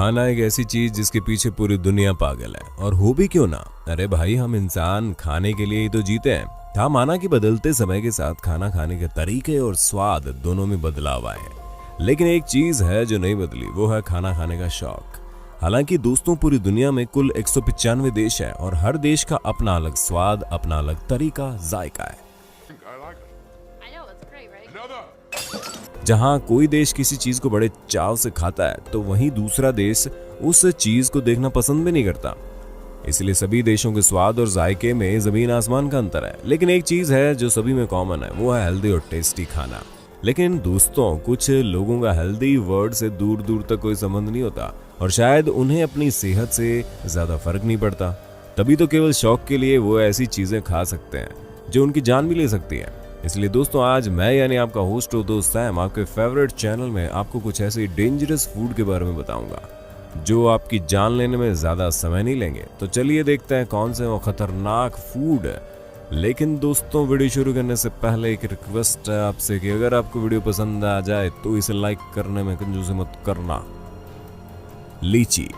खाना एक ऐसी चीज जिसके पीछे पूरी दुनिया पागल है, और हो भी क्यों ना। अरे भाई, हम इंसान खाने के लिए ही तो जीते हैं। हाँ, माना कि बदलते समय के साथ खाना खाने के तरीके और स्वाद दोनों में बदलाव आए हैं, लेकिन एक चीज है जो नहीं बदली, वो है खाना खाने का शौक। हालांकि दोस्तों, पूरी दुनिया में कुल 195 देश है और हर देश का अपना अलग स्वाद, अपना अलग तरीका, जायका है। जहां कोई देश किसी चीज को बड़े चाव से खाता है, तो वहीं दूसरा देश उस चीज को देखना पसंद भी नहीं करता। इसलिए सभी देशों के स्वाद और जायके में जमीन आसमान का अंतर है। लेकिन एक चीज है जो सभी में कॉमन है, वो है हेल्दी और टेस्टी खाना। लेकिन दोस्तों, कुछ लोगों का हेल्दी वर्ड से दूर दूर तक कोई संबंध नहीं होता, और शायद उन्हें अपनी सेहत से ज्यादा फर्क नहीं पड़ता। तभी तो केवल शौक के लिए वो ऐसी चीजें खा सकते हैं जो उनकी जान भी ले सकती है। इसलिए दोस्तों, आज मैं यानी आपका होस्ट हो दोस्त सैम, आपके फेवरेट चैनल में आपको कुछ ऐसे डेंजरस फूड के बारे में बताऊंगा जो आपकी जान लेने में ज्यादा समय नहीं लेंगे। तो चलिए देखते हैं कौन से वो खतरनाक फूड है। लेकिन दोस्तों, वीडियो शुरू करने से पहले एक रिक्वेस्ट है आपसे कि अगर आपको वीडियो पसंद आ जाए तो इसे लाइक करने में कंजूसी मत करना। लीची।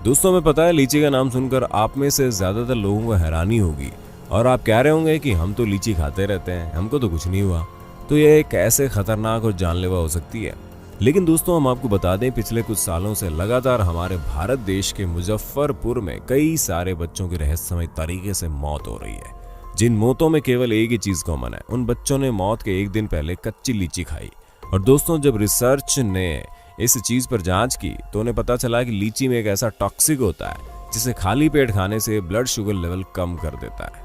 दोस्तों, हमें पता है लीची का नाम सुनकर आप में से ज्यादातर लोगों को हैरानी होगी और आप कह रहे होंगे कि हम तो लीची खाते रहते हैं, हमको तो कुछ नहीं हुआ। तो यह कैसे खतरनाक और जानलेवा हो सकती है। लेकिन दोस्तों, हम आपको बता दें, पिछले कुछ सालों से लगातार हमारे भारत देश के मुजफ्फरपुर में कई सारे बच्चों की रहस्यमय तरीके से मौत हो रही है, जिन मौतों में केवल एक ही चीज कॉमन है। उन बच्चों ने मौत के एक दिन पहले कच्ची लीची खाई। और दोस्तों, जब रिसर्च ने इस चीज पर जांच की तो उन्हें पता चला कि लीची में एक ऐसा टॉक्सिक होता है जिसे खाली पेट खाने से ब्लड शुगर लेवल कम कर देता है,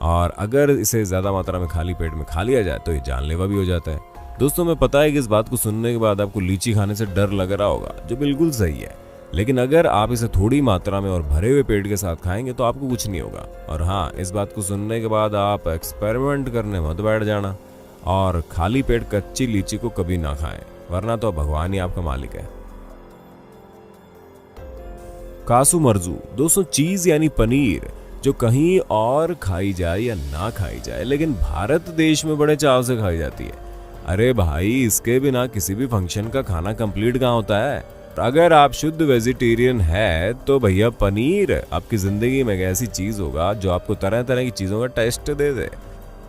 और अगर इसे ज्यादा मात्रा में खाली पेट में खा लिया जाए तो ये जानलेवा भी हो जाता है। दोस्तों, मैं पता है कि इस बात को सुनने के बाद आपको लीची खाने से डर लग रहा होगा, जो बिल्कुल सही है। लेकिन अगर आप इसे थोड़ी मात्रा में और भरे हुए पेट के साथ खाएंगे तो आपको कुछ नहीं होगा। और हाँ, इस बात को सुनने के बाद आप एक्सपेरिमेंट करने मत बैठ जाना और खाली पेट कच्ची लीची को कभी ना खाएं, वरना तो भगवान ही आपका मालिक है। कासू मर्जू। दोस्तों, चीज यानी पनीर जो कहीं और खाई जाए या ना खाई जाए, लेकिन भारत देश में बड़े चाव से खाई जाती है। अरे भाई, इसके बिना किसी भी फंक्शन का खाना कंप्लीट कहाँ होता है। अगर आप शुद्ध वेजिटेरियन है तो भैया, पनीर आपकी जिंदगी में एक ऐसी चीज होगा जो आपको तरह तरह की चीजों का टेस्ट दे दे।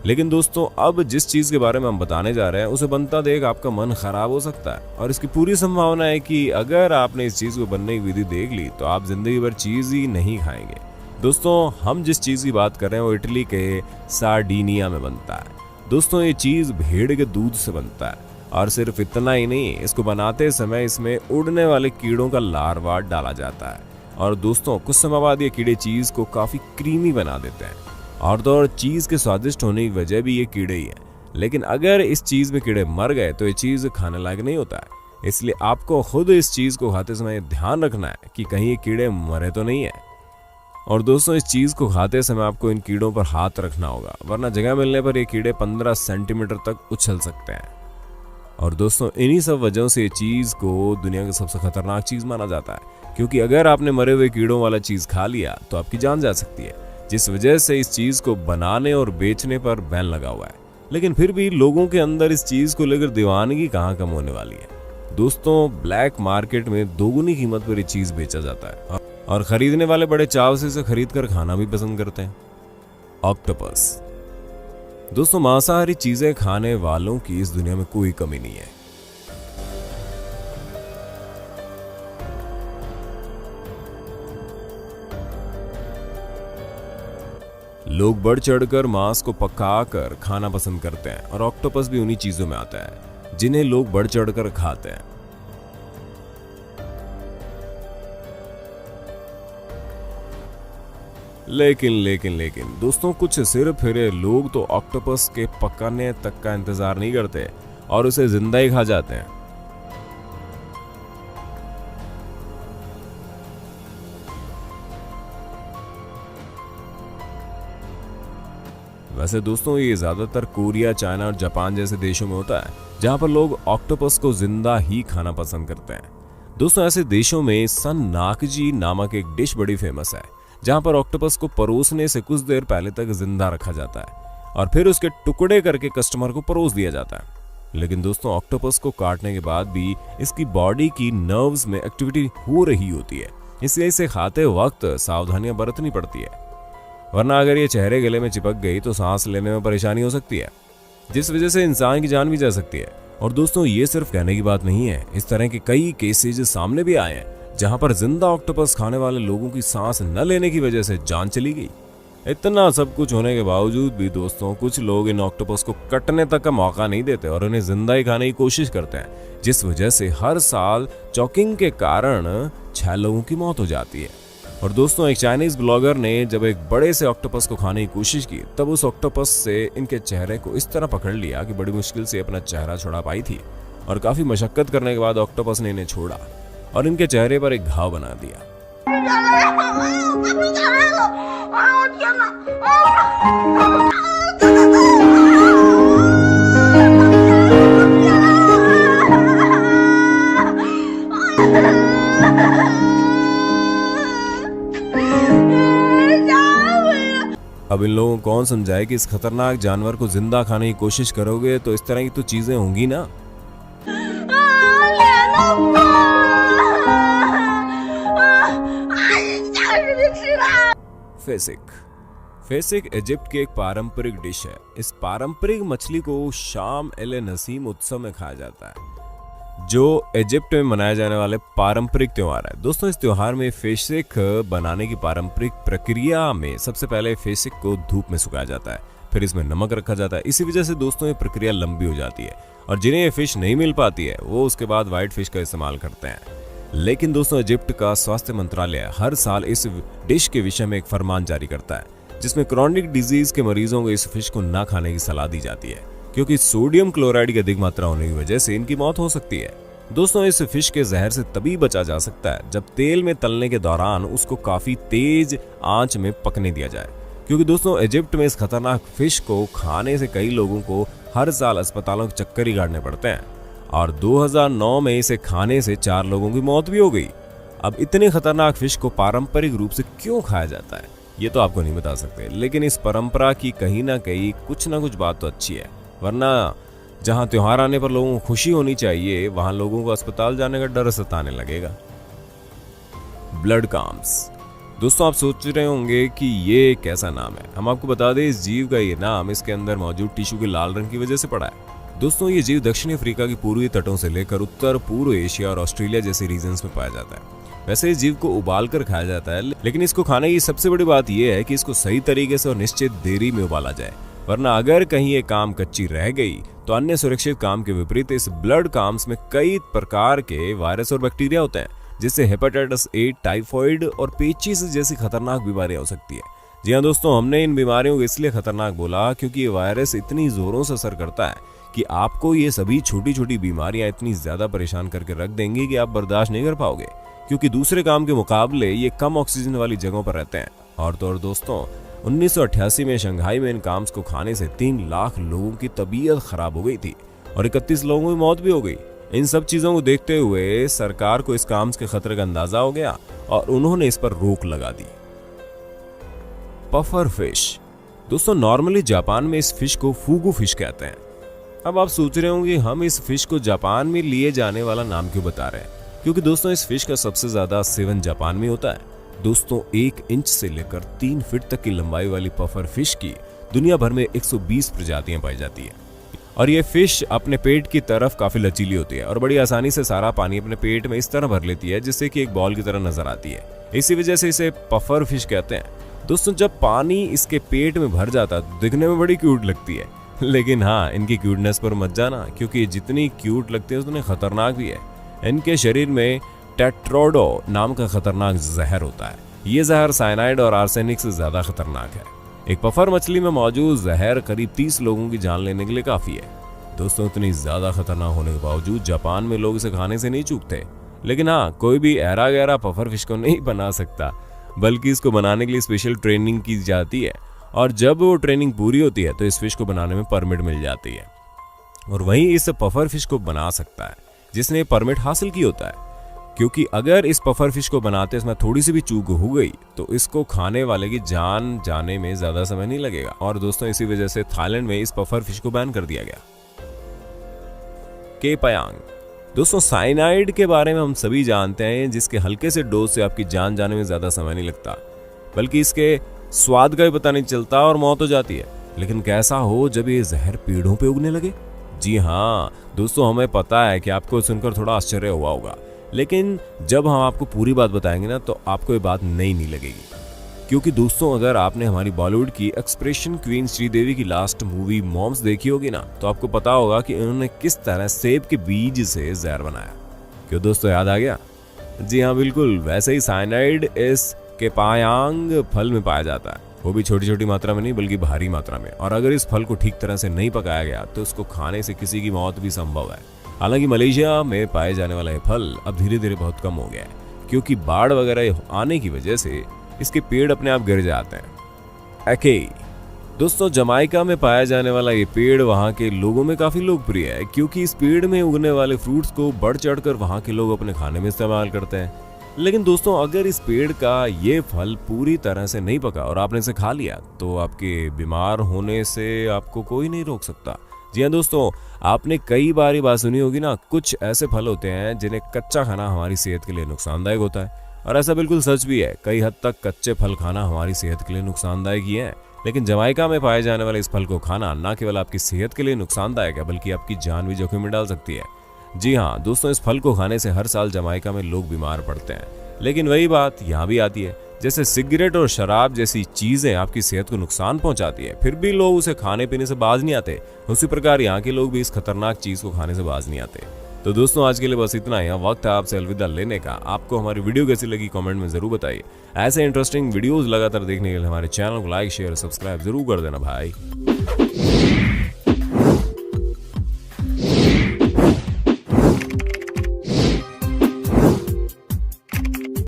लेकिन दोस्तों, अब जिस चीज के बारे में हम बताने जा रहे हैं उसे बनता देख आपका मन खराब हो सकता है, और इसकी पूरी संभावना है कि अगर आपने इस चीज को बनने की विधि देख ली तो आप जिंदगी भर चीज ही नहीं खाएंगे। दोस्तों, हम जिस चीज की बात कर रहे हैं वो इटली के सार्डिनिया में बनता है। दोस्तों, ये चीज भेड़ के दूध से बनता है, और सिर्फ इतना ही नहीं, इसको बनाते समय इसमें उड़ने वाले कीड़ों का लार्वा डाला जाता है। और दोस्तों, कुछ समय बाद ये कीड़े चीज को काफी क्रीमी बना देते हैं, और तो और चीज के स्वादिष्ट होने की वजह भी ये कीड़े ही है। लेकिन अगर इस चीज में कीड़े मर गए तो ये चीज खाने लायक नहीं होता है। इसलिए आपको खुद इस चीज को खाते समय ध्यान रखना है कि कहीं ये कीड़े मरे तो नहीं है। और दोस्तों, इस चीज को खाते समय आपको इन कीड़ों पर हाथ रखना होगा, वरना जगह मिलने पर ये कीड़े 15 सेंटीमीटर तक उछल सकते हैं। और दोस्तों, इन्हीं सब वजहों से ये चीज को दुनिया की सबसे खतरनाक चीज माना जाता है, क्योंकि अगर आपने मरे हुए कीड़ों वाला चीज खा लिया तो आपकी जान जा सकती है, जिस वजह से इस चीज को बनाने और बेचने पर बैन लगा हुआ है। लेकिन फिर भी लोगों के अंदर इस चीज को लेकर दीवानगी कहाँ कम होने वाली है। दोस्तों, ब्लैक मार्केट में दोगुनी कीमत पर ये चीज बेचा जाता है, और खरीदने वाले बड़े चाव से इसे खरीद कर खाना भी पसंद करते हैं। ऑक्टोपस। दोस्तों, मांसाहारी चीजें खाने वालों की इस दुनिया में कोई कमी नहीं है। लोग बढ़ चढ़कर मांस को पकाकर खाना पसंद करते हैं, और ऑक्टोपस भी उन्हीं चीजों में आता है जिन्हें लोग बढ़ चढ़कर खाते हैं। लेकिन दोस्तों, कुछ सिर फिरे लोग तो ऑक्टोपस के पकाने तक का इंतजार नहीं करते और उसे जिंदा ही खा जाते हैं। वैसे दोस्तों, ये ज्यादातर कोरिया, चाइना और जापान जैसे देशों में होता है, जहां पर लोग ऑक्टोपस को जिंदा ही खाना पसंद करते हैं। दोस्तों, ऐसे देशों में सन नाकजी नामक एक डिश बड़ी फेमस है, जहां पर ऑक्टोपस को परोसने से कुछ देर पहले तक जिंदा रखा जाता है और फिर उसके टुकड़े करके कस्टमर को परोस दिया जाता है। लेकिन दोस्तों ऑक्टोपस को काटने के बाद भी इसकी बॉडी की नर्व्स में एक्टिविटी हो रही होती है, इसलिए इसे खाते वक्त सावधानियां बरतनी पड़ती है, वरना अगर ये चेहरे गले में चिपक गई तो सांस लेने में परेशानी हो सकती है, जिस वजह से इंसान की जान भी जा सकती है। और दोस्तों ये सिर्फ कहने की बात नहीं है, इस तरह के कई केसेज सामने भी आए हैं जहां पर जिंदा ऑक्टोपस खाने वाले लोगों की सांस न लेने की वजह से जान चली गई। इतना सब कुछ होने के बावजूद भी दोस्तों कुछ लोग इन ऑक्टोपस को कटने तक का मौका नहीं देते और उन्हें जिंदा ही खाने की कोशिश करते हैं, जिस वजह से हर साल चॉकिंग के कारण 6 लोगों की मौत हो जाती है। और दोस्तों एक चाइनीज ब्लॉगर ने जब एक बड़े से ऑक्टोपस को खाने की कोशिश की, तब उस ऑक्टोपस से इनके चेहरे को इस तरह पकड़ लिया कि बड़ी मुश्किल से अपना चेहरा छुड़ा पाई थी, और काफी मशक्कत करने के बाद ऑक्टोपस ने इन्हें छोड़ा और इनके चेहरे पर एक घाव बना दिया। अब इन लोगों को कौन समझाए कि इस खतरनाक जानवर को जिंदा खाने की कोशिश करोगे तो इस तरह की तो चीजें होंगी ना। फेसिक इजिप्ट की एक पारंपरिक डिश है। इस पारंपरिक मछली को शाम एल नसीम उत्सव में खाया जाता है, जो इजिप्ट में मनाए जाने वाले पारंपरिक त्योहार है। दोस्तों इस त्योहार में फेसिक बनाने की पारंपरिक प्रक्रिया में सबसे पहले फेसिक को धूप में सुखाया जाता है, फिर इसमें नमक रखा जाता है। इसी वजह से दोस्तों ये प्रक्रिया लंबी हो जाती है और जिन्हें ये फिश नहीं मिल पाती है वो उसके बाद व्हाइट फिश का इस्तेमाल करते हैं। लेकिन दोस्तों इजिप्ट का स्वास्थ्य मंत्रालय हर साल इस डिश के विषय में एक फरमान जारी करता है, जिसमें क्रॉनिक डिजीज के मरीजों को इस फिश को ना खाने की सलाह दी जाती है, क्योंकि सोडियम क्लोराइड की अधिक मात्रा होने की वजह से इनकी मौत हो सकती है। दोस्तों इस फिश के जहर से तभी बचा जा सकता है जब तेल में तलने के दौरान उसको काफी तेज आंच में पकने दिया जाए, क्योंकि दोस्तों इजिप्ट में इस खतरनाक फिश को खाने से कई लोगों को हर साल अस्पतालों के चक्कर ही काटने पड़ते हैं, और 2009 में इसे खाने से 4 लोगों की मौत भी हो गई। अब इतने खतरनाक फिश को पारंपरिक रूप से क्यों खाया जाता है ये तो आपको नहीं बता सकते, लेकिन इस परंपरा की कहीं ना कहीं कुछ ना कुछ बात तो अच्छी है, वरना जहां त्योहार आने पर लोगों को खुशी होनी चाहिए वहां लोगों को अस्पताल जाने का डर सताने लगेगा। Blood calms. दोस्तों आप सोच रहे होंगे कि ये कैसा नाम है। हम आपको बता दें इस जीव का ये नाम इसके अंदर मौजूद टिश्यू के लाल रंग की वजह से पड़ा है। दोस्तों ये जीव दक्षिणी अफ्रीका की पूर्वी तटों से लेकर उत्तर पूर्व एशिया और ऑस्ट्रेलिया जैसे रीजन्स में पाया जाता है। वैसे इस जीव को उबाल कर खाया जाता है, लेकिन इसको खाने की सबसे बड़ी बात यह है कि इसको सही तरीके से और निश्चित देरी में उबाला जाए, वरना अगर कहीं ये काम कच्ची रह गई तो अन्य सुरक्षित काम के विपरीत इस ब्लड काम्स में कई प्रकार के वायरस और बैक्टीरिया होते हैं, जिससे हेपेटाइटिस ए, टाइफॉइड और पेचिस जैसी खतरनाक बीमारियां हो सकती है। जी हाँ दोस्तों, हमने इन बीमारियों को इसलिए खतरनाक बोला क्योंकि ये वायरस इतनी जोरों से असर करता है कि आपको ये सभी छोटी छोटी बीमारियां इतनी ज्यादा परेशान करके रख देंगी कि आप बर्दाश्त नहीं कर पाओगे, क्योंकि दूसरे काम के मुकाबले ये कम ऑक्सीजन वाली जगहों पर रहते हैं। और तो और दोस्तों 1988 में शंघाई में इन काम्स को खाने से 3 लाख लोगों की तबीयत खराब हो गई थी और 31 लोगों की मौत भी हो गई। इन सब चीजों को देखते हुए सरकार को इस काम्स के खतरे का अंदाजा हो गया और उन्होंने इस पर रोक लगा दी। Puffer fish. दोस्तों नॉर्मली जापान में इस फिश को फूगू फिश कहते हैं। अब आप सोच रहे होंगे हम इस फिश को जापान में लिए जाने वाला नाम क्यों बता रहे हैं, क्योंकि दोस्तों इस फिश का सबसे ज्यादा सेवन जापान में होता है। दोस्तों 1 इंच से लेकर 3 फीट तक की लंबाई वाली पफर फिश की दुनिया भर में 120 प्रजातियां पाई जाती है, और ये फिश अपने पेट की तरफ काफी लचीली होती है और बड़ी आसानी से सारा पानी अपने पेट में इस तरह भर लेती है जिससे कि एक बॉल की तरह नजर आती है। इसी वजह से इसे पफर फिश कहते हैं। दोस्तों जब पानी इसके पेट में भर जाता है तो दिखने में बड़ी क्यूट लगती है, लेकिन हाँ इनकी क्यूटनेस पर मत जाना, क्योंकि जितनी क्यूट लगती है उतनी खतरनाक भी है। इनके शरीर में टेट्रोडो नाम का खतरनाक जहर होता है। ये जहर साइनाइड और आर्सेनिक से ज्यादा खतरनाक है। एक पफर मछली में मौजूद जहर करीब 30 लोगों की जान लेने के लिए काफी है। दोस्तों इतनी ज्यादा खतरनाक होने के बावजूद जापान में लोग इसे खाने से नहीं चूकते, लेकिन हाँ कोई भी ऐरा गहरा पफर फिश को नहीं बना सकता, बल्कि इसको बनाने के लिए स्पेशल ट्रेनिंग की जाती है, और जब वो ट्रेनिंग पूरी होती है तो इस फिश को बनाने में परमिट मिल जाती है, और वहीं इस पफर फिश को बना सकता है जिसने परमिट हासिल की होता है। क्योंकि अगर इस पफर फिश को बनाते इसमें थोड़ी सी भी चूक हो गई तो इसको खाने वाले की जान जाने में ज्यादा समय नहीं लगेगा। और दोस्तों इसी वजह से थाईलैंड में इस पफर फिश को बैन कर दिया गया। के पयांग। दोस्तों साइनाइड के बारे में हम सभी जानते हैं, जिसके हल्के से डोज से आपकी जान जाने में ज्यादा समय नहीं लगता, बल्कि इसके स्वाद का भी पता नहीं चलता और मौत हो जाती है। लेकिन कैसा हो जब ये जहर पेड़ों पे उगने लगे? जी हाँ दोस्तों, हमें पता है कि आपको सुनकर थोड़ा आश्चर्य हुआ होगा, लेकिन जब हम आपको पूरी बात बताएंगे ना तो आपको ये बात नहीं लगेगी। क्योंकि दोस्तों अगर आपने हमारी बॉलीवुड की एक्सप्रेशन क्वीन श्रीदेवी की लास्ट मूवी मॉम्स देखी होगी ना, तो आपको पता होगा कि उन्होंने किस तरह सेब के बीज से जहर बनाया। क्यों दोस्तों, याद आ गया? जी हाँ बिल्कुल, वैसे ही साइनाइड इस के पयांग फल में पाया जाता है, वो भी छोटी छोटी मात्रा में नहीं बल्कि भारी मात्रा में। और अगर इस फल को ठीक तरह से नहीं पकाया गया तो इसको खाने से किसी की मौत भी संभव है। हालांकि मलेशिया में पाए जाने वाला ये फल अब धीरे धीरे बहुत कम हो गया है, क्योंकि बाढ़ वगैरह आने की वजह से इसके पेड़ अपने आप गिर जाते हैं। एकेई दोस्तों, जमाइका में पाया जाने वाला ये पेड़ वहाँ के लोगों में काफी लोकप्रिय है, क्योंकि इस पेड़ में उगने वाले फ्रूट्स को बढ़ चढ़कर वहाँ के लोग अपने खाने में इस्तेमाल करते हैं। लेकिन दोस्तों अगर इस पेड़ का ये फल पूरी तरह से नहीं पका और आपने इसे खा लिया तो आपके बीमार होने से आपको कोई नहीं रोक सकता। जी हाँ दोस्तों, आपने कई बार ये बात सुनी होगी ना, कुछ ऐसे फल होते हैं जिन्हें कच्चा खाना हमारी सेहत के लिए नुकसानदायक होता है, और ऐसा बिल्कुल सच भी है। कई हद तक कच्चे फल खाना हमारी सेहत के लिए नुकसानदायक ही है। लेकिन जमाइका में पाए जाने वाले इस फल को खाना न केवल आपकी सेहत के लिए नुकसानदायक है, बल्कि आपकी जान भी जोखिम में डाल सकती है। जी हाँ दोस्तों, इस फल को खाने से हर साल जमाइका में लोग बीमार पड़ते हैं। लेकिन वही बात यहाँ भी आती है, जैसे सिगरेट और शराब जैसी चीजें आपकी सेहत को नुकसान पहुंचाती है, फिर भी लोग उसे खाने पीने से बाज नहीं आते। उसी प्रकार यहाँ के लोग भी इस खतरनाक चीज को खाने से बाज नहीं आते। तो दोस्तों आज के लिए बस इतना ही। वक्त है आपसे अलविदा लेने का। आपको हमारी वीडियो कैसी लगी कमेंट में जरूर बताइए। ऐसे इंटरेस्टिंग वीडियोस लगातार देखने के लिए हमारे चैनल को लाइक शेयर सब्सक्राइब जरूर कर देना भाई।